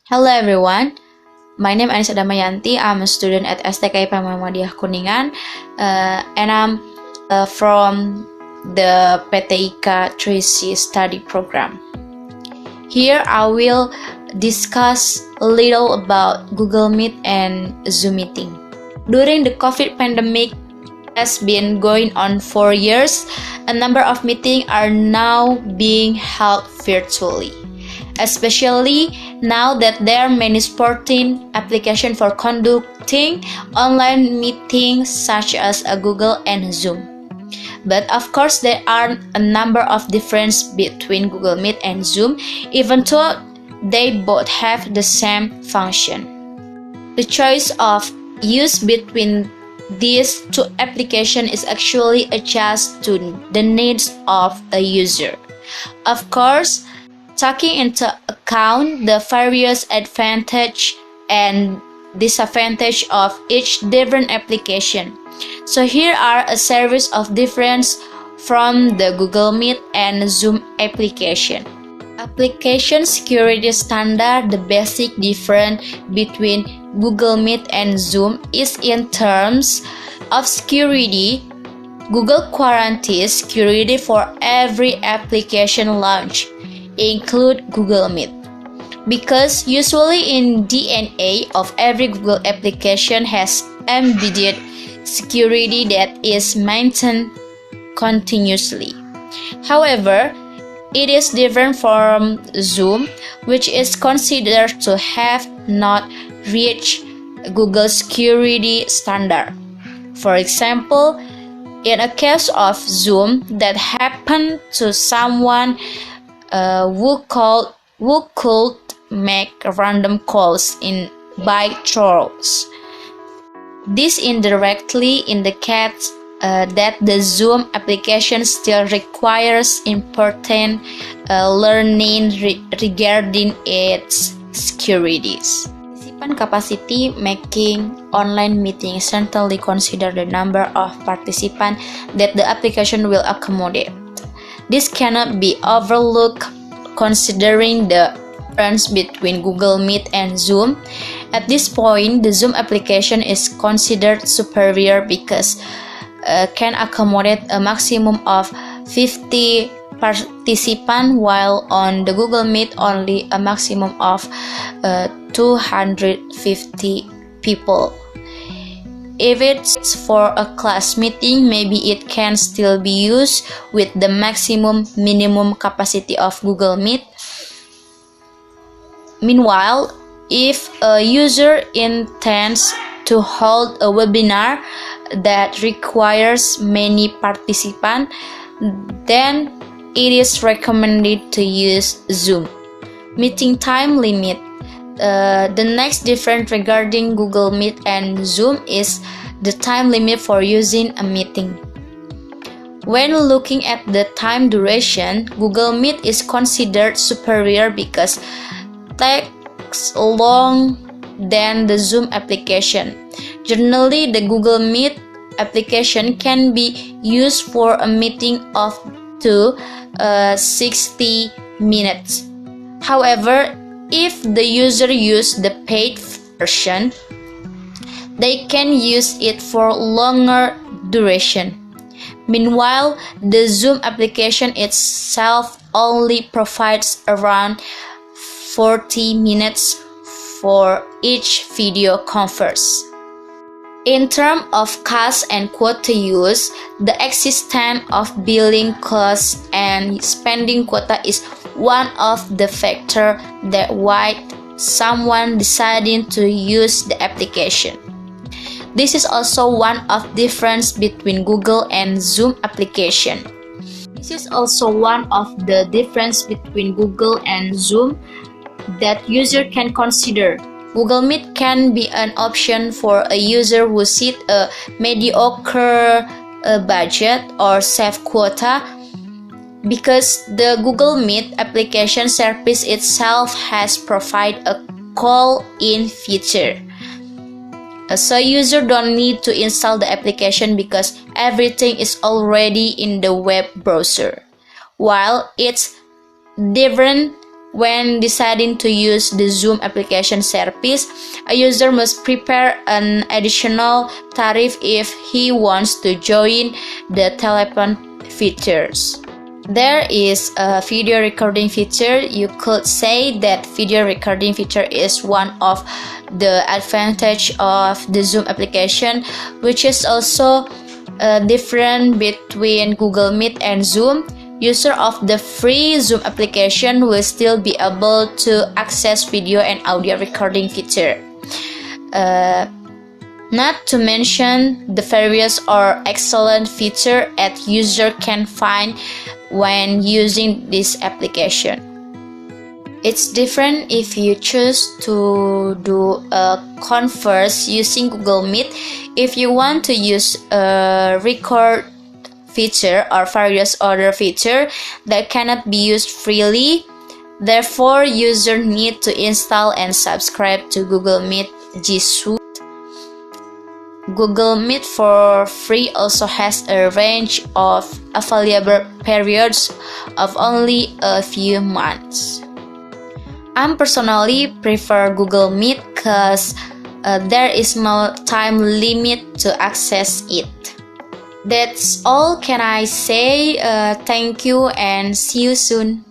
Hello everyone, my name is Anissa Damayanti. I'm a student at STK Muhammadiyah Kuningan and I'm from the PTIK 3C study program. Here I will discuss a little about Google Meet and Zoom meeting. During the COVID pandemic has been going on for years, a number of meetings are now being held virtually. Especially now that there are many supporting applications for conducting online meetings such as Google and Zoom. But of course there are a number of differences between Google Meet and Zoom, even though they both have the same function. The choice of use between these two applications is actually adjusted to the needs of a user. Of course, taking into account the various advantages and disadvantages of each different application. So here are a series of differences from the Google Meet and Zoom application. Application security standard. The basic difference between Google Meet and Zoom is in terms of security. Google guarantees security for every application launch, include Google Meet, because usually in DNA of every Google application has embedded security that is maintained continuously. However, it is different from Zoom, which is considered to have not reached Google security standard. For example, in a case of Zoom that happened to someone who could make random calls by trolls. This indirectly indicates that the Zoom application still requires important learning regarding its securities. Participant capacity making online meeting certainly consider the number of participants that the application will accommodate. This cannot be overlooked considering the difference between Google Meet and Zoom. At this point, the Zoom application is considered superior because can accommodate a maximum of 50 participants, while on the Google Meet only a maximum of 250 people. If it's for a class meeting, maybe it can still be used with the minimum capacity of Google Meet. Meanwhile, if a user intends to hold a webinar that requires many participants, then it is recommended to use Zoom. Meeting time limit. The next difference regarding Google Meet and Zoom is the time limit for using a meeting. When looking at the time duration, Google Meet is considered superior because it takes long than the Zoom application. Generally, the Google Meet application can be used for a meeting of 60 minutes. However, if the user uses the paid version, they can use it for longer duration. Meanwhile, the Zoom application itself only provides around 40 minutes for each video conference. In terms of cost and quota use, the existence of billing costs and spending quota is one of the factors that why someone deciding to use the application. This is also one of the difference between Google and Zoom application. This is also one of the difference between Google and Zoom that user can consider. Google Meet can be an option for a user who set a mediocre budget or save quota, because the Google Meet application service itself has provided a call-in feature. So user don't need to install the application because everything is already in the web browser. While it's different When deciding to use the Zoom application service, a user must prepare an additional tariff if he wants to join the telephone features. There is a video recording feature. You could say that video recording feature is one of the advantage of the Zoom application, which is also different between Google Meet and Zoom. User of the free Zoom application will still be able to access video and audio recording feature. Not to mention the various or excellent feature that user can find when using this application. It's different if you choose to do a converse using Google Meet. If you want to use a record feature or various other feature that cannot be used freely, therefore user need to install and subscribe to Google Meet G Suite. Google Meet for free also has a range of available periods of only a few months. I personally prefer Google Meet because there is no time limit to access it. That's all can I say. Thank you and see you soon.